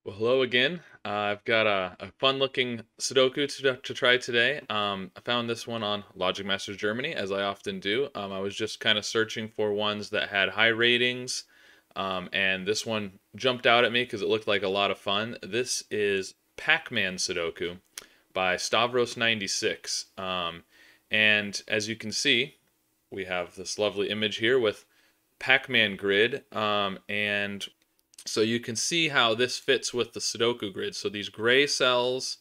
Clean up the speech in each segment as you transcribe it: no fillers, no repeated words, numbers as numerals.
Well, hello again. I've got a fun-looking Sudoku to try today. I found this one on Logic Masters Germany, as I often do. I was just kind of searching for ones that had high ratings, and this one jumped out at me because it looked like a lot of fun. This is Pac-Man Sudoku by Stavros96. And as you can see, we have this lovely image here with Pac-Man grid, and so you can see how this fits with the Sudoku grid. So these gray cells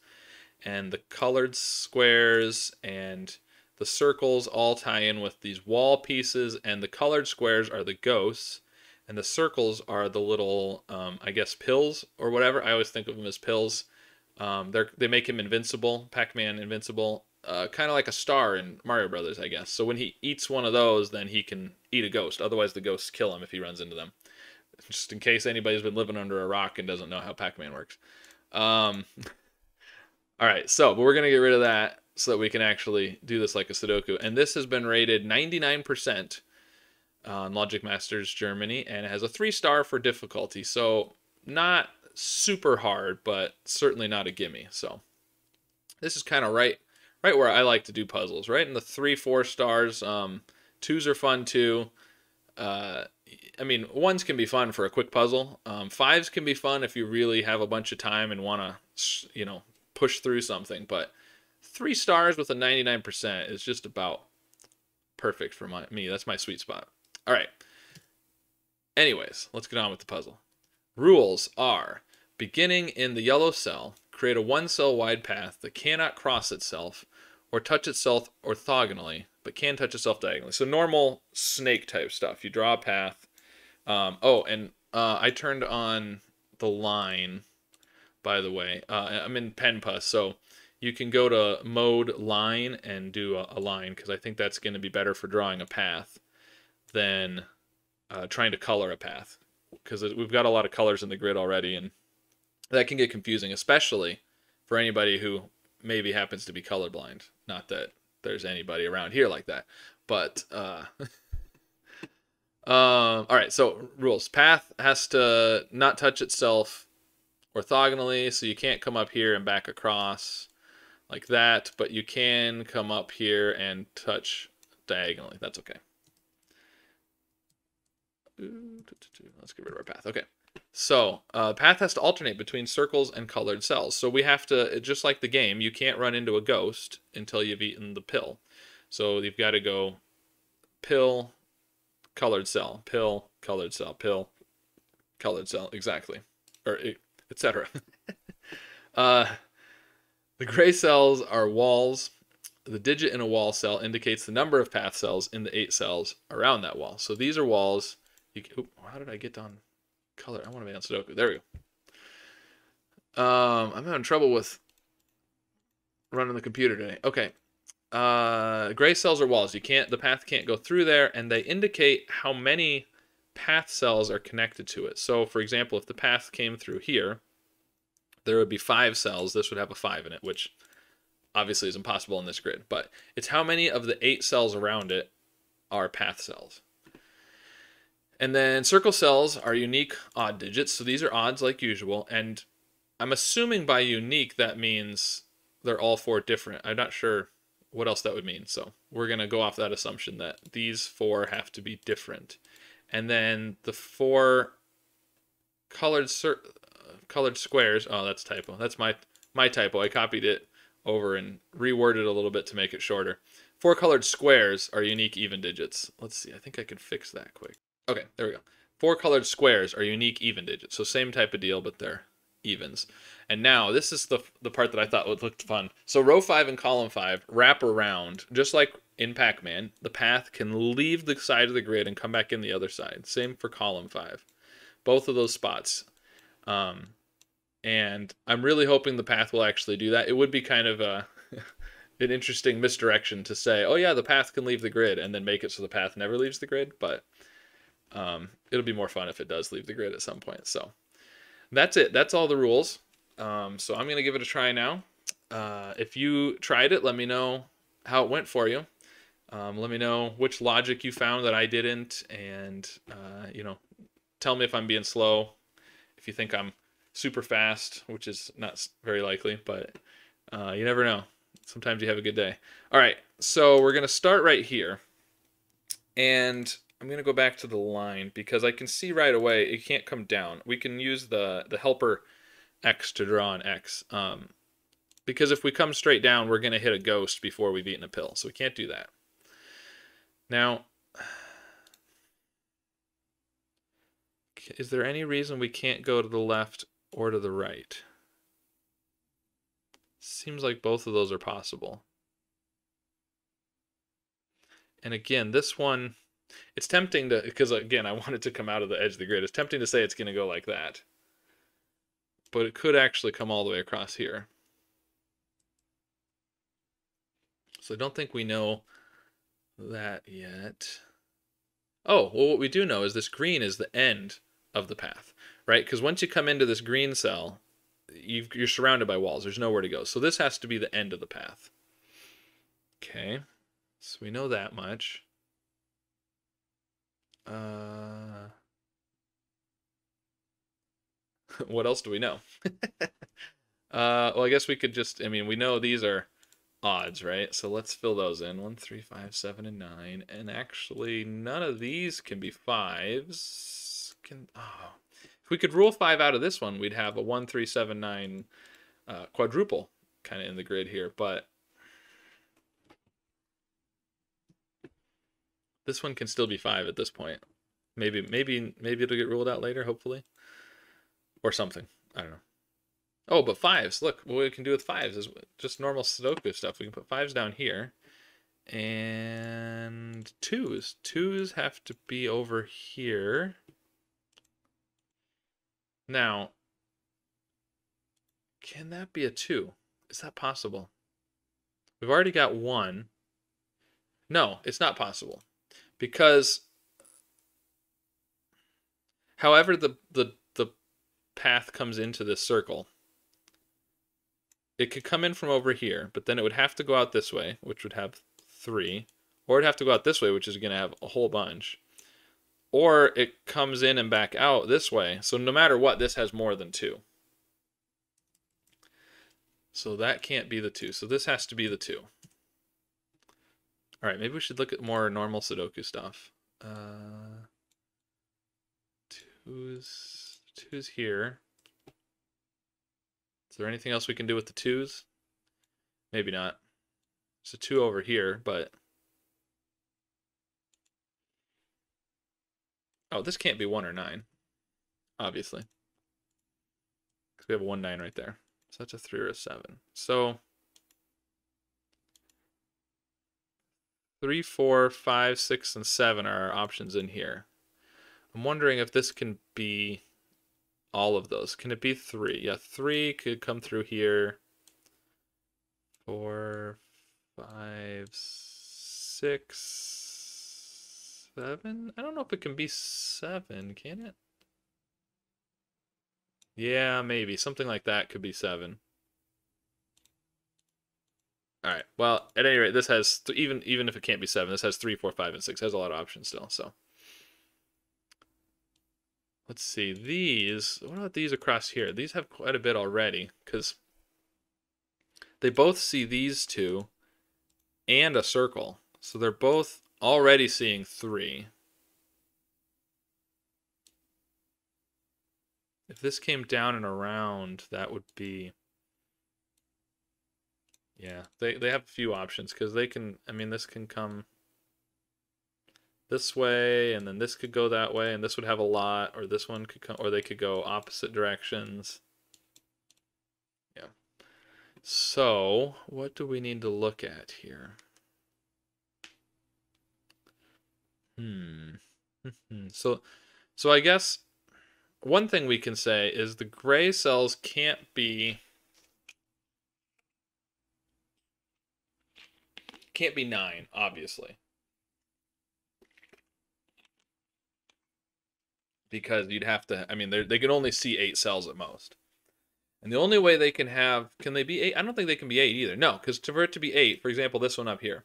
and the colored squares and the circles all tie in with these wall pieces, and the colored squares are the ghosts, and the circles are the little, I guess, pills or whatever. I always think of them as pills. They make him invincible, Pac-Man invincible, kind of like a star in Mario Brothers, I guess. So when he eats one of those, then he can eat a ghost. Otherwise, the ghosts kill him if he runs into them, just in case anybody's been living under a rock and doesn't know how Pac-Man works. Um, all right, but we're going to get rid of that so that we can actually do this like a Sudoku. And this has been rated 99% on Logic Masters Germany, and it has a 3-star for difficulty. So not super hard, but certainly not a gimme. So this is kind of right where I like to do puzzles, right in the 3-4 stars. Twos are fun too. I mean, ones can be fun for a quick puzzle. Fives can be fun if you really have a bunch of time and want to, push through something. But 3 stars with a 99% is just about perfect for me. That's my sweet spot. All right. Anyways, let's get on with the puzzle. Rules are: beginning in the yellow cell, create a 1-cell wide path that cannot cross itself or touch itself orthogonally, but can touch itself diagonally. So normal snake type stuff. You draw a path. I turned on the line, by the way. I'm in PenPus, so you can go to mode line and do a line, because I think that's going to be better for drawing a path than trying to color a path, because we've got a lot of colors in the grid already, and that can get confusing, especially for anybody who maybe happens to be colorblind. Not that there's anybody around here like that, but all right, so rules. Path has to not touch itself orthogonally, so you can't come up here and back across like that, but you can come up here and touch diagonally. That's okay. Let's get rid of our path. Okay. So path has to alternate between circles and colored cells. So we have to, just like the game, you can't run into a ghost until you've eaten the pill. So you've got to go pill, colored cell, pill, colored cell, pill, colored cell, exactly, or etc. The gray cells are walls. The digit in a wall cell indicates the number of path cells in the 8 cells around that wall. So these are walls. How did I get on color? I want to be on Sudoku. There we go. I'm having trouble with running the computer today. Okay. Gray cells are walls. The path can't go through there, and they indicate how many path cells are connected to it. So, for example, if the path came through here, there would be 5 cells. This would have a 5 in it, which obviously is impossible in this grid. But it's how many of the 8 cells around it are path cells. And then circle cells are unique odd digits. So these are odds like usual. And I'm assuming by unique that means they're all 4 different. I'm not sure what else that would mean. So we're going to go off that assumption that these 4 have to be different. And then the 4 colored squares. Oh, that's typo. That's my typo. I copied it over and reworded a little bit to make it shorter. 4 colored squares are unique even digits. Let's see. I think I can fix that quick. Okay, there we go. 4 colored squares are unique even digits. So same type of deal, but they're evens. And now this is the part that I thought would look fun. So row 5 and column 5 wrap around, just like in Pac-Man. The path can leave the side of the grid and come back in the other side. Same for column 5. Both of those spots. And I'm really hoping the path will actually do that. It would be kind of an interesting misdirection to say, oh yeah, the path can leave the grid, and then make it so the path never leaves the grid. But it'll be more fun if it does leave the grid at some point. So that's it. That's all the rules. So I'm going to give it a try now. If you tried it, let me know how it went for you. Let me know which logic you found that I didn't, and tell me if I'm being slow, if you think I'm super fast, which is not very likely, but you never know. Sometimes you have a good day. All right, so we're going to start right here. And I'm going to go back to the line because I can see right away it can't come down. We can use the helper X to draw an X. Because if we come straight down, we're going to hit a ghost before we've eaten a pill. So we can't do that. Now, is there any reason we can't go to the left or to the right? Seems like both of those are possible. And again, this one, it's tempting to, because again, I want it to come out of the edge of the grid. It's tempting to say it's going to go like that. But it could actually come all the way across here. So I don't think we know that yet. Oh, well, what we do know is this green is the end of the path, right? Because once you come into this green cell, you're surrounded by walls. There's nowhere to go. So this has to be the end of the path. Okay, so we know that much. What else do we know? Well, I guess we could just, I mean, we know these are odds, right? So let's fill those in. 1, 3, 5, 7, and 9. And actually, none of these can be 5s. If we could rule 5 out of this one, we'd have a 1, 3, 7, 9 quadruple kind of in the grid here. But this one can still be 5 at this point. Maybe it'll get ruled out later, hopefully. Or something. I don't know. Oh, but 5s. Look, what we can do with 5s is just normal Sudoku stuff. We can put 5s down here. And 2s. 2s have to be over here. Now, can that be a 2? Is that possible? We've already got 1. No, it's not possible. Because however the path comes into this circle, it could come in from over here, but then it would have to go out this way, which would have 3. Or it'd have to go out this way, which is going to have a whole bunch. Or it comes in and back out this way. So no matter what, this has more than 2. So that can't be the 2. So this has to be the 2. All right, maybe we should look at more normal Sudoku stuff. 2's here. Is there anything else we can do with the 2's? Maybe not. There's a 2 over here, but... Oh, this can't be 1 or 9, obviously. Because we have a 1, 9 right there. So that's a 3 or a 7. So 3, 4, 5, 6, and 7 are our options in here. I'm wondering if this can be all of those. Can it be 3? Yeah, 3 could come through here. 4, 5, 6, 7. I don't know if it can be 7, can it? Yeah, maybe. Something like that could be 7. All right. Well, at any rate, this has, even if it can't be 7, this has 3, 4, 5, and 6. It has a lot of options still, so. Let's see, these, what about these across here? These have quite a bit already, because they both see these 2 and a circle. So they're both already seeing 3. If this came down and around, that would be... Yeah, they have a few options, because they can, I mean, this can come this way, and then this could go that way, and this would have a lot, or this one could come, or they could go opposite directions. Yeah. So, what do we need to look at here? So I guess one thing we can say is the gray cells can't be 9, obviously. Because you'd have to, I mean, they can only see 8 cells at most. And the only way they can have, can they be 8? I don't think they can be 8 either. No, because for it to be 8, for example, this one up here,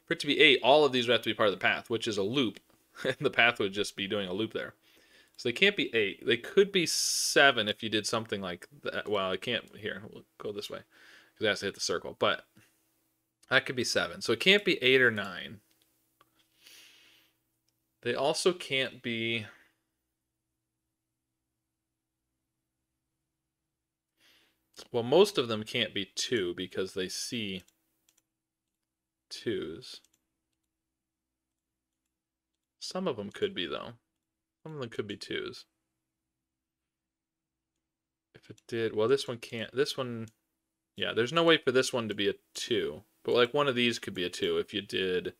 for it to be 8, all of these would have to be part of the path, which is a loop. And the path would just be doing a loop there. So they can't be 8. They could be 7 if you did something like that. Well, I can't. Here, we'll go this way because it has to hit the circle. But that could be 7. So it can't be 8 or 9. They also can't be... Well, most of them can't be 2 because they see 2s. Some of them could be, though. Some of them could be 2s. If it did... Well, this one can't... This one... Yeah, there's no way for this one to be a 2. But, like, one of these could be a 2 if you did...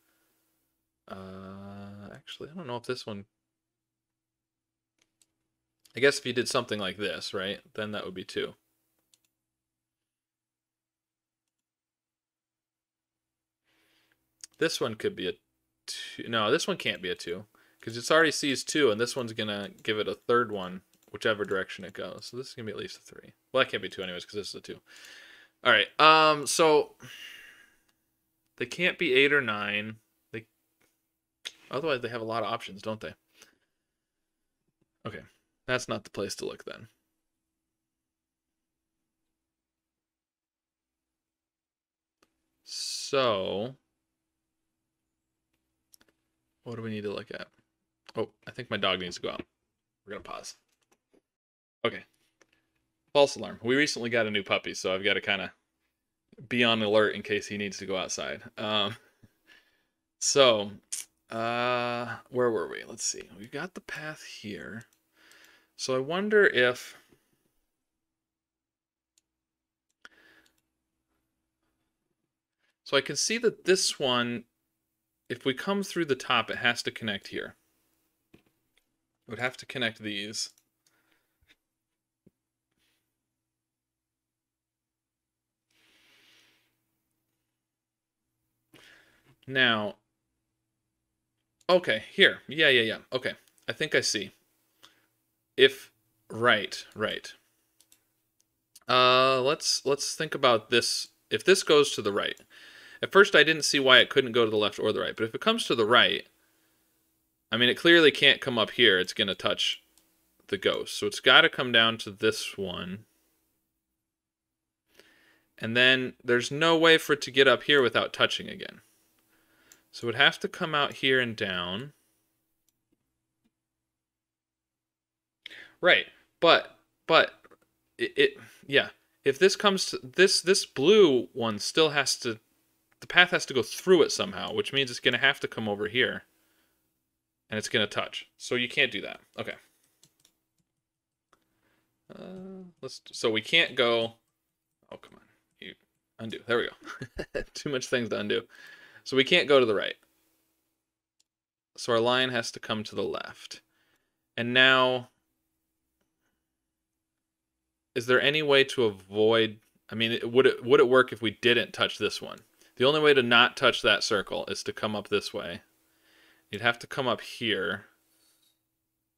Actually, I don't know if this one... I guess if you did something like this, right? Then that would be 2. This one could be a 2. No, this one can't be a 2. Because it already sees 2, and this one's going to give it a third one, whichever direction it goes. So this is going to be at least a 3. Well, that can't be 2 anyways, because this is a 2. All right, so... They can't be 8 or 9. Otherwise, they have a lot of options, don't they? Okay, that's not the place to look then. So, what do we need to look at? Oh, I think my dog needs to go out. We're going to pause. Okay. False alarm. We recently got a new puppy, so I've got to kind of be on alert in case he needs to go outside. So, where were we? Let's see. We've got the path here. So I wonder if... So I can see that this one, if we come through the top, it has to connect here. It would have to connect these. Now, okay, here. Yeah. Okay, I think I see. If, right. Let's think about this. If this goes to the right. At first I didn't see why it couldn't go to the left or the right, but if it comes to the right, I mean, it clearly can't come up here. It's going to touch the ghost. So it's got to come down to this one. And then there's no way for it to get up here without touching again. So it would have to come out here and down. Right. But yeah. If this comes to this blue one still has to, the path has to go through it somehow, which means it's going to have to come over here. And it's going to touch. So you can't do that. Okay. So we can't go... Oh, come on. You undo. There we go. Too much things to undo. So we can't go to the right. So our line has to come to the left. And now... Is there any way to avoid... I mean, would it work if we didn't touch this one? The only way to not touch that circle is to come up this way. You'd have to come up here.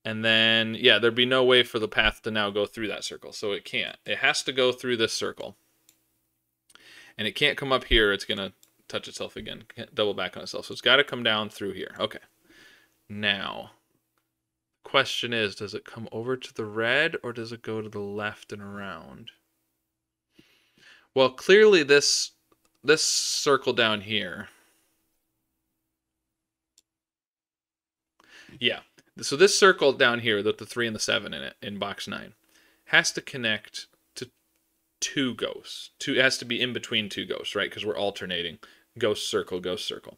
And then, yeah, there'd be no way for the path to now go through that circle. So it can't. It has to go through this circle. And it can't come up here. It's going to touch itself again. Can't double back on itself. So it's got to come down through here. Okay. Now, question is, does it come over to the red or does it go to the left and around? Well, clearly this circle down here. Yeah. So this circle down here with the 3 and the 7 in it, in box 9, has to connect to 2 ghosts. It has to be in between 2 ghosts, right? Because we're alternating ghost circle, ghost circle.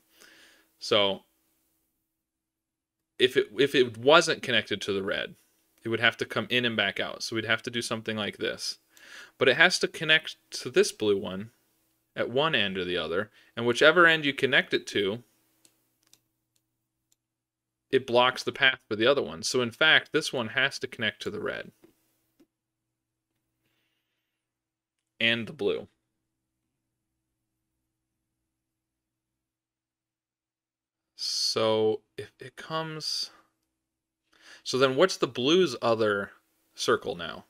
So if it wasn't connected to the red, it would have to come in and back out. So we'd have to do something like this. But it has to connect to this blue one at one end or the other, and whichever end you connect it to, it blocks the path for the other one. So in fact, this one has to connect to the red. And the blue. So if it comes... So then what's the blue's other circle now?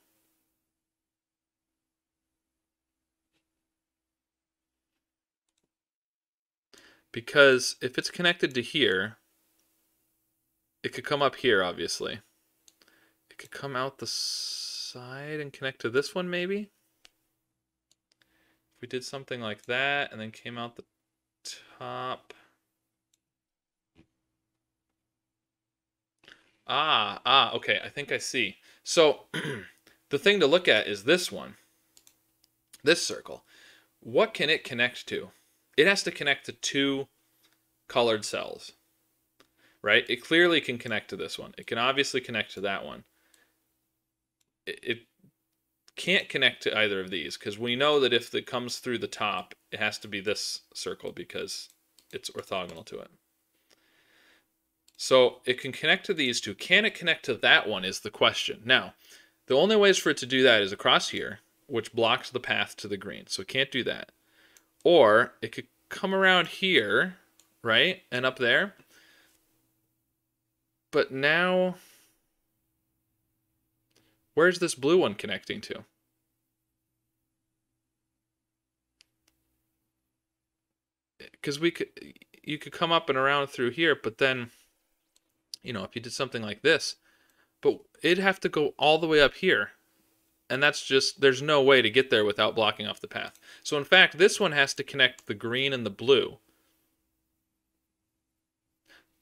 Because if it's connected to here, it could come up here, obviously. could come out the side and connect to this one, maybe? If we did something like that and then came out the top. Okay, I think I see. So the thing to look at is this one, this circle. What can it connect to? It has to connect to two colored cells, right? It clearly can connect to this one. It can obviously connect to that one. It can't connect to either of these because we know that if it comes through the top, it has to be this circle because it's orthogonal to it. So it can connect to these two. Can it connect to that one is the question. Now, the only ways for it to do that is across here, which blocks the path to the green. So it can't do that. Or it could come around here, right? And up there. But now, where's this blue one connecting to? Because you could come up and around through here, but then, you know, if you did something like this, but it'd have to go all the way up here. And that's just, there's no way to get there without blocking off the path. So in fact, this one has to connect the green and the blue.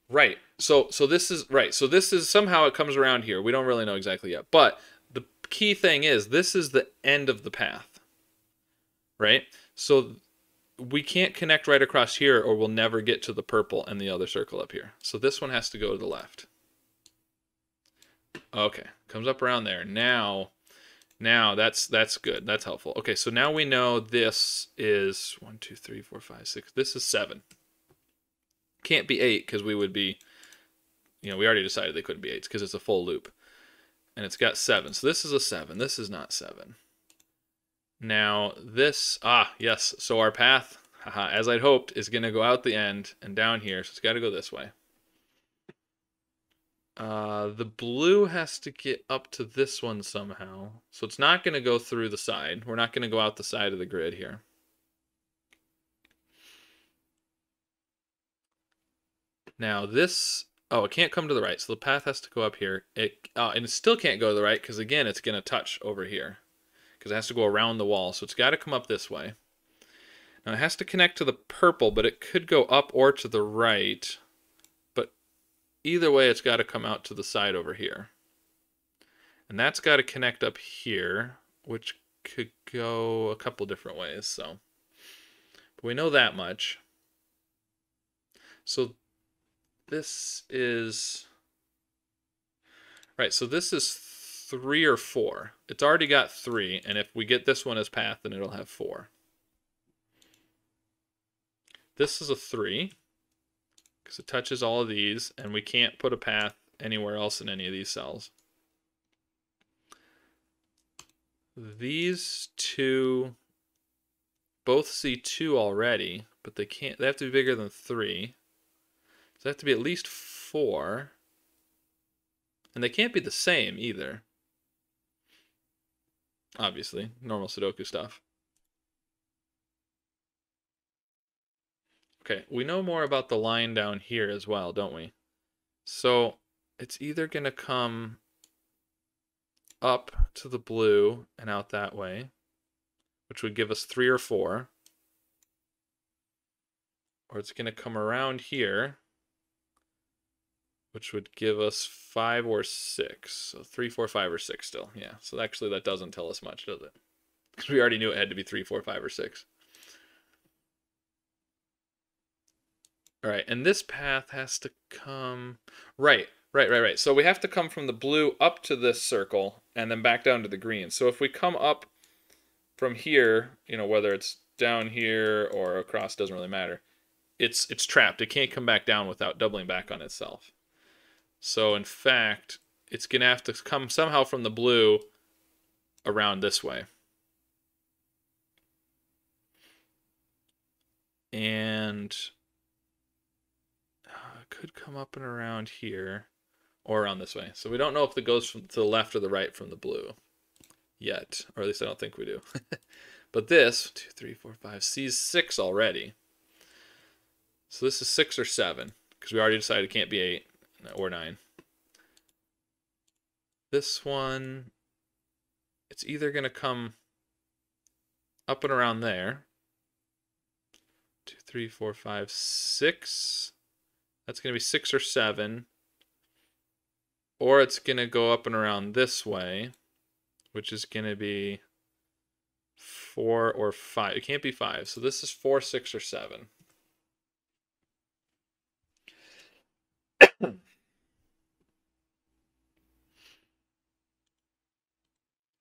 Right. So this is, right. So this is, somehow it comes around here. We don't really know exactly yet. But the key thing is, this is the end of the path. Right? So we can't connect right across here or we'll never get to the purple and the other circle up here. So this one has to go to the left. Okay. Comes up around there. Now that's good. That's helpful. Okay, so now we know this is 1, 2, 3, 4, 5, 6. This is 7. Can't be 8 because we would be, you know, we already decided they couldn't be 8 because it's a full loop. And it's got 7. So this is a 7. This is not 7. Now this, yes. So our path, as I'd hoped, is going to go out the end and down here. So it's got to go this way. The blue has to get up to this one somehow. So it's not going to go through the side. We're not going to go out the side of the grid here. Now this, it can't come to the right. So the path has to go up here. And it still can't go to the right because, again, it's going to touch over here. Because it has to go around the wall. So it's got to come up this way. Now it has to connect to the purple, but it could go up or to the right. Either way, it's got to come out to the side over here. And that's got to connect up here, which could go a couple different ways. So, but we know that much. So this is, right, so this is 3 or 4. It's already got 3, and if we get this one as path, then it'll have 4. This is a 3. Because it touches all of these, and we can't put a path anywhere else in any of these cells. These two both see 2 already, but they can't. They have to be bigger than 3. So they have to be at least 4. And they can't be the same either. Obviously, normal Sudoku stuff. Okay, we know more about the line down here as well, don't we? So it's either going to come up to the blue and out that way, which would give us 3 or 4. Or it's going to come around here, which would give us 5 or 6. So 3, 4, 5, or 6 still. Yeah, so actually that doesn't tell us much, does it? Because we already knew it had to be 3, 4, 5, or 6. All right, and this path has to come, right. So we have to come from the blue up to this circle and then back down to the green. So if we come up from here, you know, whether it's down here or across, doesn't really matter. It's trapped. It can't come back down without doubling back on itself. So in fact, it's going to have to come somehow from the blue around this way. And could come up and around here or around this way. So we don't know if it goes to the left or the right from the blue yet, or at least I don't think we do. But this 2, 3, 4, 5 sees 6 already. So this is 6 or 7 because we already decided it can't be 8 or 9. This one, it's either going to come up and around there. 2, 3, 4, 5, 6. That's going to be 6 or 7. Or it's going to go up and around this way, which is going to be 4 or 5. It can't be 5. So this is 4, 6, or 7.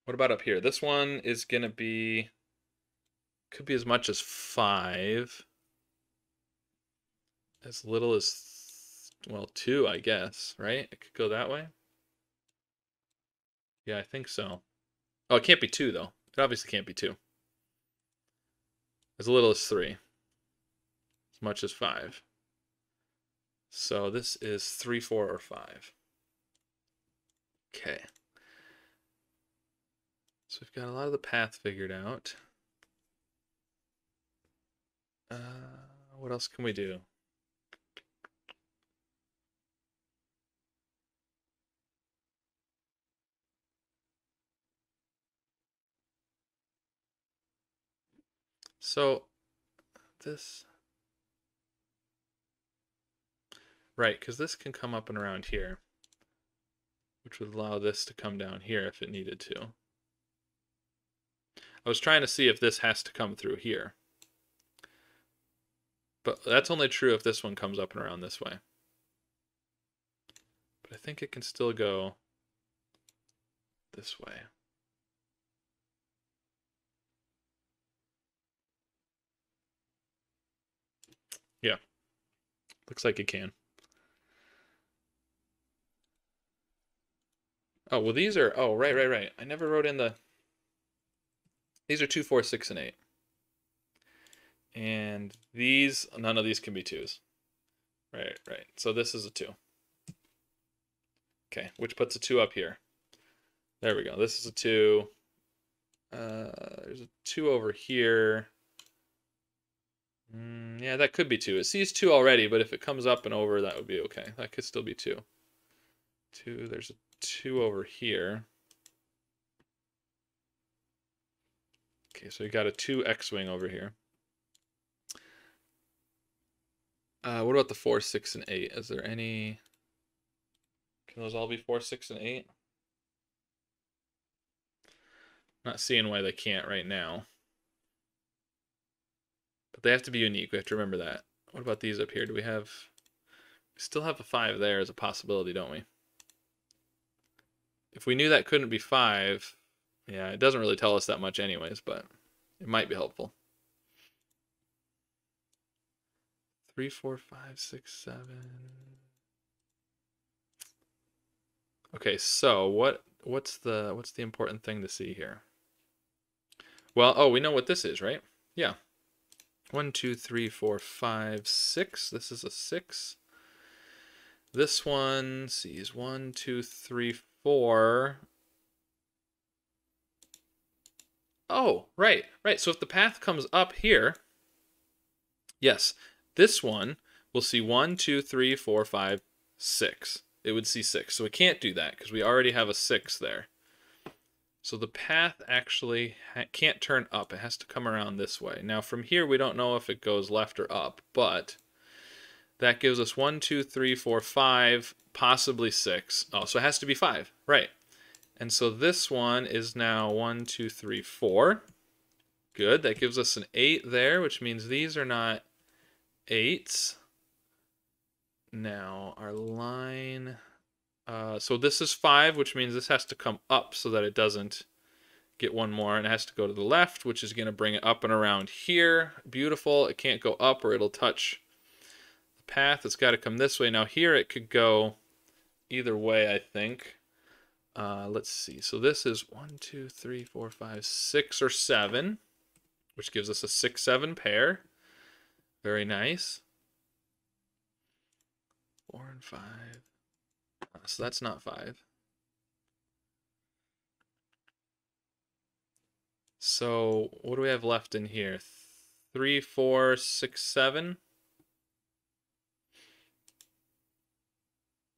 What about up here? This one is going to be, could be as much as 5. As little as, well, 2, I guess, right? It could go that way. Yeah, I think so. Oh, it can't be 2, though. It obviously can't be 2. As little as 3. As much as 5. So this is 3, 4, or 5. Okay. So we've got a lot of the path figured out. What else can we do? So this, right, because this can come up and around here, which would allow this to come down here if it needed to. I was trying to see if this has to come through here. But that's only true if this one comes up and around this way. But I think it can still go this way. Yeah. Looks like it can. Oh, well these are, oh, right. I never wrote in the, these are 2, 4, 6, and 8. And these, none of these can be 2s. Right. So this is a 2. Okay, which puts a 2 up here. There we go. This is a 2. There's a 2 over here. Yeah, that could be 2. It sees 2 already, but if it comes up and over, that would be okay. That could still be 2. 2, there's a 2 over here. Okay, so you got a 2 X-wing over here. What about the 4, 6, and 8? Is there any... Can those all be 4, 6, and 8? Not seeing why they can't right now. But they have to be unique. We have to remember that. What about these up here? Do we have... We still have a 5 there as a possibility, don't we? If we knew that couldn't be 5... Yeah, it doesn't really tell us that much anyways, but it might be helpful. 3, 4, 5, 6, 7... Okay, so what's the important thing to see here? Well, oh, we know what this is, right? Yeah. 1, 2, 3, 4, 5, 6. This is a 6. This one sees 1, 2, 3, 4. Oh, right. So if the path comes up here, yes, this one will see 1, 2, 3, 4, 5, 6. It would see 6. So we can't do that because we already have a 6 there. So the path actually can't turn up. It has to come around this way. Now from here, we don't know if it goes left or up, but that gives us 1, 2, 3, 4, 5, possibly 6. Oh, so it has to be 5, right. And so this one is now 1, 2, 3, 4. Good, that gives us an 8 there, which means these are not 8s. Now, our line... so this is 5, which means this has to come up so that it doesn't get one more. And it has to go to the left, which is going to bring it up and around here. Beautiful. It can't go up or it'll touch the path. It's got to come this way. Now here it could go either way, I think. Let's see. So this is 1, 2, 3, 4, 5, 6, or 7, which gives us a 6, 7 pair. Very nice. 4 and 5. So that's not 5. So what do we have left in here? 3, 4, 6, 7.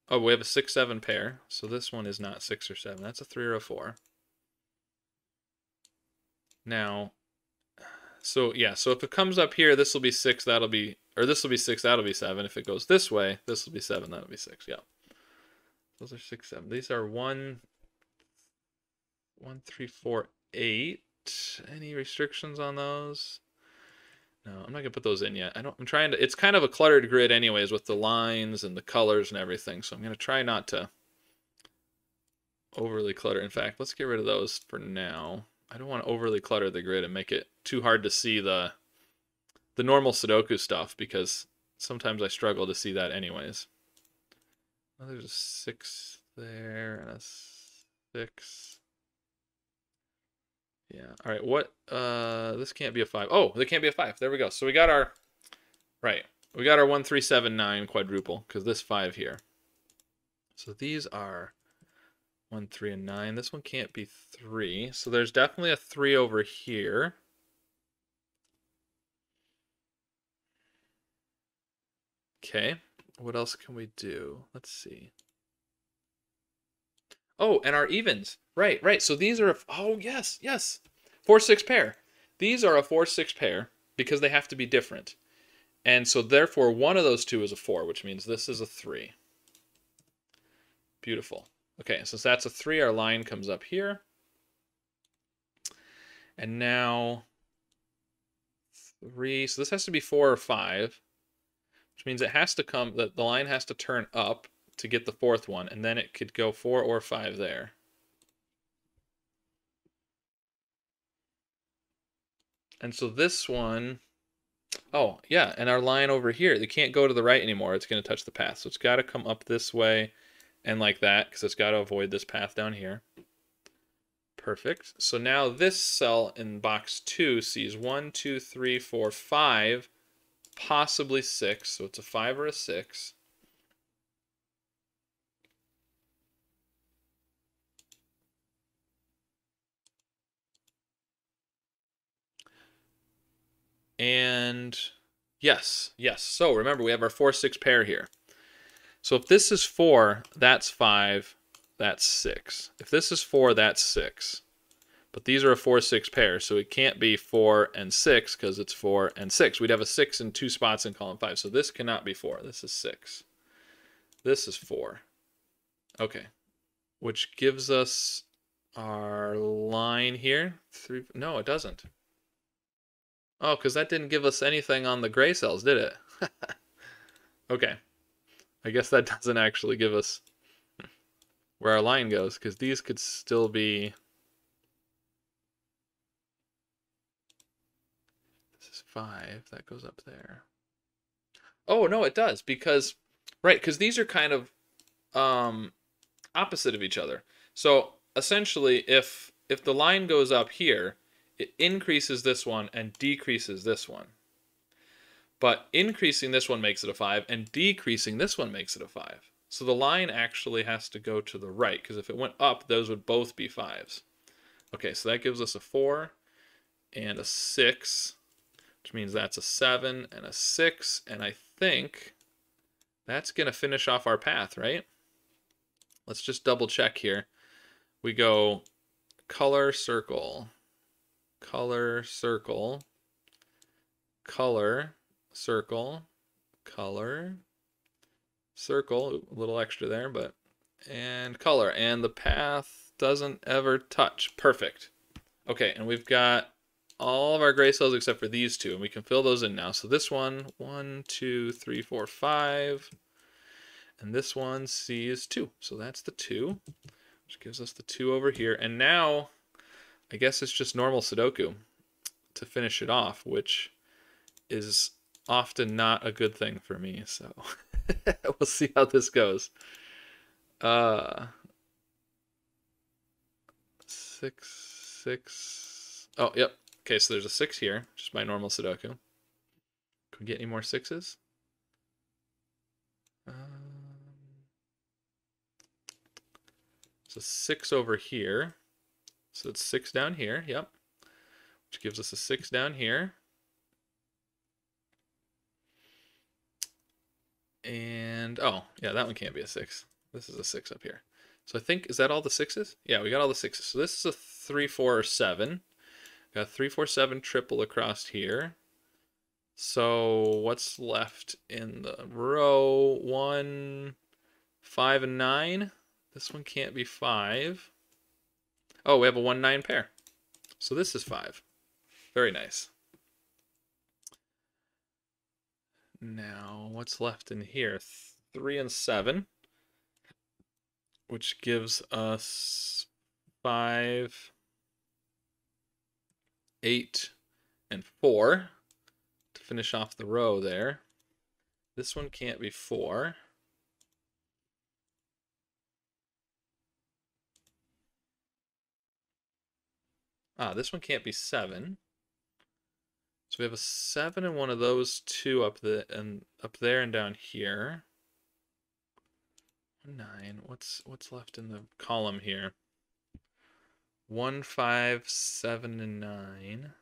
Oh, we have a 6, 7 pair. So this one is not 6 or 7. That's a 3 or a 4. Now, so yeah, so if it comes up here, this will be 6, that'll be, or this will be 6, that'll be 7. If it goes this way, this will be 7, that'll be 6. Yeah. Those are 6, 7. These are 1, 1, 3, 4, 8. Any restrictions on those? No, I'm not gonna put those in yet. I'm trying to, it's kind of a cluttered grid anyways with the lines and the colors and everything. So I'm gonna try not to overly clutter. In fact, let's get rid of those for now. I don't want to overly clutter the grid and make it too hard to see the normal Sudoku stuff, because sometimes I struggle to see that anyways. Oh, there's a 6 there and a 6. Yeah. All right. What? This can't be a 5. Oh, there can't be a 5. There we go. So we got our, right. We got our 1, 3, 7, 9 quadruple, because this 5 here. So these are 1, 3, and 9. This one can't be 3. So there's definitely a 3 over here. Okay. What else can we do? Let's see. Oh, and our evens. Right, right. So these are, oh, yes, yes. 4, 6 pair. These are a 4, 6 pair because they have to be different. And so therefore one of those two is a 4, which means this is a 3. Beautiful. Okay, since that's a 3, our line comes up here. And now 3, so this has to be 4 or 5, which means it has to come, the line has to turn up to get the 4th one, and then it could go 4 or 5 there. And so this one, oh, yeah, and our line over here, it can't go to the right anymore. It's going to touch the path. So it's got to come up this way and like that, because it's got to avoid this path down here. Perfect. So now this cell in box 2 sees 1, 2, 3, 4, 5, possibly 6. So it's a 5 or a 6. And yes, yes. So remember, we have our 4, 6 pair here. So if this is 4, that's 5, that's 6. If this is 4, that's 6. But these are a 4, 6 pair, so it can't be 4 and 6 because it's 4 and 6. We'd have a 6 in 2 spots in column 5. So this cannot be 4. This is 6. This is 4. Okay. Which gives us our line here. 3. No, it doesn't. Oh, because that didn't give us anything on the gray cells, did it? Okay. I guess that doesn't actually give us where our line goes, because these could still be... This is 5. That goes up there. Oh, no, it does, because... Right, because these are kind of opposite of each other. So, essentially, if the line goes up here, it increases this one and decreases this one. But increasing this one makes it a 5, and decreasing this one makes it a 5. So the line actually has to go to the right, because if it went up, those would both be 5s. Okay, so that gives us a 4 and a 6, which means that's a 7 and a 6, and I think that's going to finish off our path, right? Let's just double check here. We go color, circle, color, circle, color, circle, color, circle, a little extra there, but, and color, and the path doesn't ever touch. Perfect. Okay, and we've got all of our gray cells except for these two, and we can fill those in now. So this one, 1, 2, 3, 4, 5, and this one sees 2. So that's the 2, which gives us the 2 over here. And now, I guess it's just normal Sudoku to finish it off, which is often not a good thing for me, so we'll see how this goes. 6, 6. Oh, yep. Okay, so there's a 6 here, just my normal Sudoku. Can we get any more 6s? So 6 over here. So it's 6 down here, yep. Which gives us a 6 down here. And, oh, yeah, that one can't be a 6. This is a 6 up here. So I think, is that all the 6s? Yeah, we got all the 6s. So this is a 3, 4, or 7. Got 3, 4, 7 triple across here. So what's left in the row? 1, 5, and 9. This one can't be 5. Oh, we have a 1, 9 pair. So this is 5. Very nice. Now, what's left in here? 3 and 7, which gives us 5, 8, and 4 to finish off the row there. This one can't be 4. This one can't be 7. So we have a 7 and one of those two up there and down here. 9. What's left in the column here? 1, 5, 7, and 9.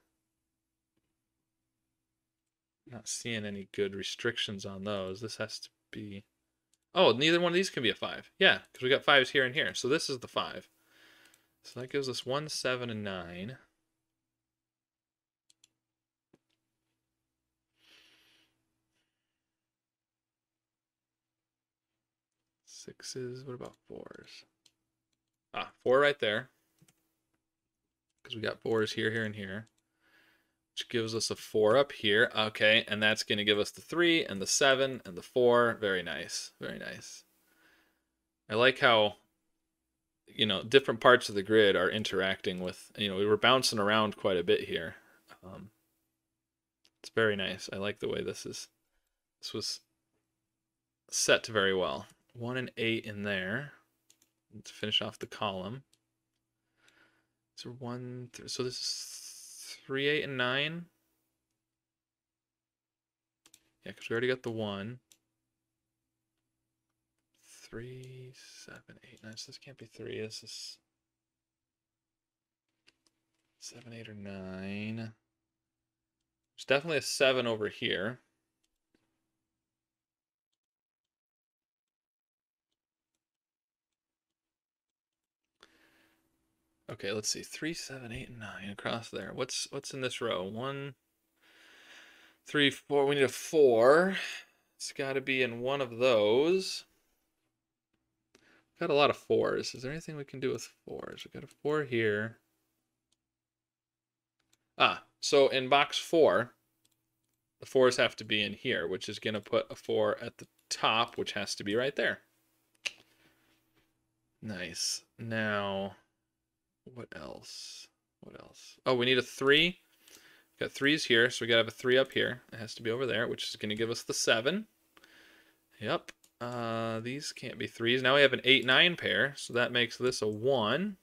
Not seeing any good restrictions on those. This has to be... Oh, neither one of these can be a 5. Yeah, because we got 5s here and here. So this is the 5. So that gives us 1, 7, and 9. Sixes. What about 4s? 4 right there. Because we got 4s here, here, and here. Which gives us a 4 up here. Okay, and that's going to give us the 3 and the 7 and the 4. Very nice. Very nice. I like how, different parts of the grid are interacting with, we were bouncing around quite a bit here. It's very nice. I like the way this was set very well. 1 and 8 in there to finish off the column. So 1, 3, so this is 3, 8, and 9. Yeah, because we already got the 1. 3, 7, 8, 9. So this can't be 3. This is 7, 8, or 9. There's definitely a 7 over here. Okay, let's see. 3, 7, 8, and 9 across there. What's in this row? 1, 3, 4. We need a 4. It's got to be in one of those. Got a lot of 4s. Is there anything we can do with 4s? We got a 4 here. So in box 4, the 4s have to be in here, which is going to put a 4 at the top, which has to be right there. Nice. Now, what else? What else? Oh, we need a 3. Got 3s here, so we gotta have a 3 up here. It has to be over there, which is going to give us the 7. Yep. These can't be 3s. Now we have an 8, 9 pair, so that makes this a 1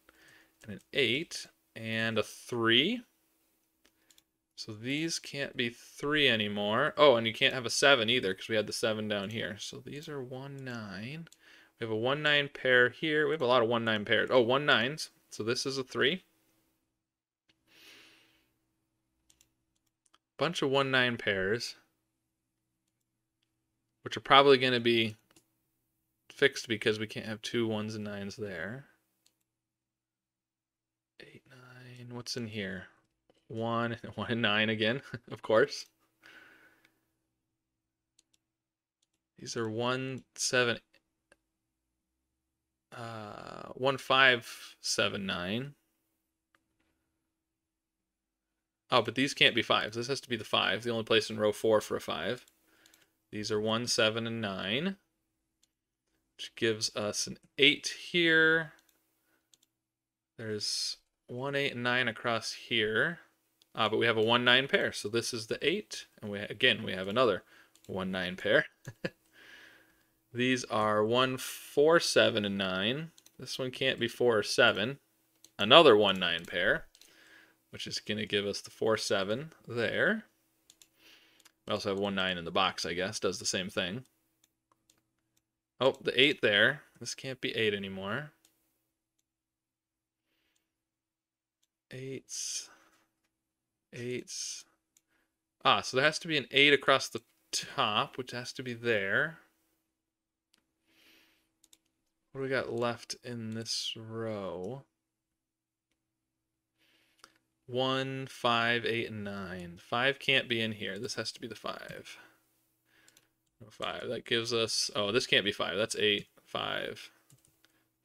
and an 8 and a 3. So these can't be 3 anymore. Oh, and you can't have a 7 either because we had the 7 down here. So these are 1, 9. We have a 1, 9 pair here. We have a lot of 1, 9 pairs. Oh, 1, 9s. So this is a 3. Bunch of 1, 9 pairs, which are probably going to be fixed because we can't have 2 1s and 9s there. 8, 9. What's in here? 1 and 9 again, of course. These are 1, 7, 1, 5, 7, 9. Oh, but these can't be 5s. This has to be the 5. The only place in row 4 for a 5. These are 1, 7, and 9. Which gives us an 8 here. There's 1, 8, and 9 across here. But we have a 1, 9 pair. So this is the 8. And we have another 1, 9 pair. These are 1, 4, 7, and 9. This one can't be 4 or 7. Another 1, 9 pair, which is going to give us the 4, 7 there. We also have 1, 9 in the box, I guess. Does the same thing. Oh, the 8 there. This can't be 8 anymore. 8s. 8s. So there has to be an 8 across the top, which has to be there. What do we got left in this row? 1, 5, 8, and 9. 5 can't be in here. This has to be the 5. No, 5. That gives us... Oh, this can't be 5. That's 8. 5.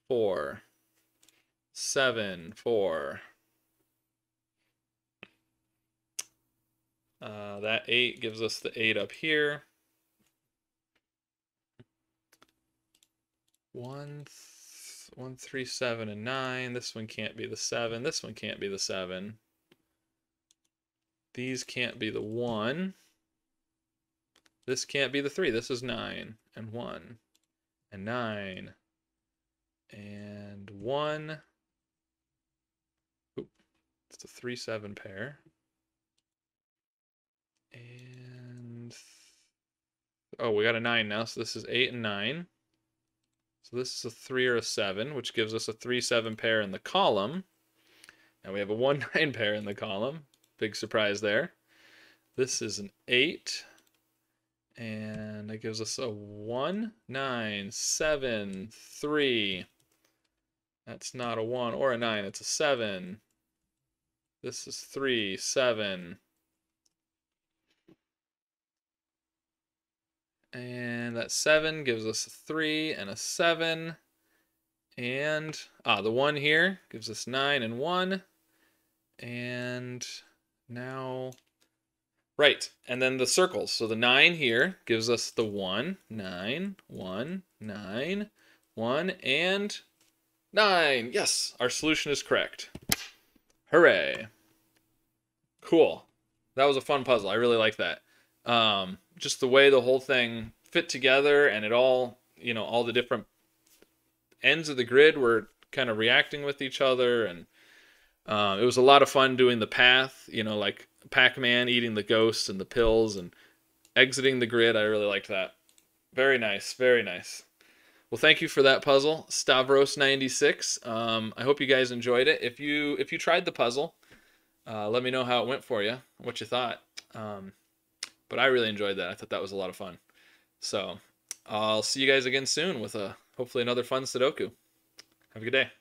4. 7. 4. That 8 gives us the 8 up here. 1, 3, 7, and 9. This one can't be the 7. This one can't be the 7. These can't be the 1. This can't be the 3. This is 9 and 1 and 9 and 1. Oop. It's a 3, 7 pair. And oh, we got a 9 now, so this is 8 and 9. So this is a 3 or a 7, which gives us a 3, 7 pair in the column. And we have a 1, 9 pair in the column. Big surprise there. This is an 8. And that gives us a 1, 9, 7, 3. That's not a 1 or a 9, it's a 7. This is 3, 7. And that 7 gives us a 3 and a 7. And the 1 here gives us 9 and 1. And now, right, and then the circles. So the 9 here gives us the 1, 9, 1, 9, 1, and 9. Yes, our solution is correct. Hooray. Cool. That was a fun puzzle. I really like that. Just the way the whole thing fit together, and it all, you know, all the different ends of the grid were kind of reacting with each other, and it was a lot of fun doing the path, you know, like Pac-Man eating the ghosts and the pills and exiting the grid. I really liked that. Very nice, very nice. Well, thank you for that puzzle, Stavros96. I hope you guys enjoyed it. If you tried the puzzle, let me know how it went for you, what you thought. But I really enjoyed that. I thought that was a lot of fun. So I'll see you guys again soon with hopefully another fun Sudoku. Have a good day.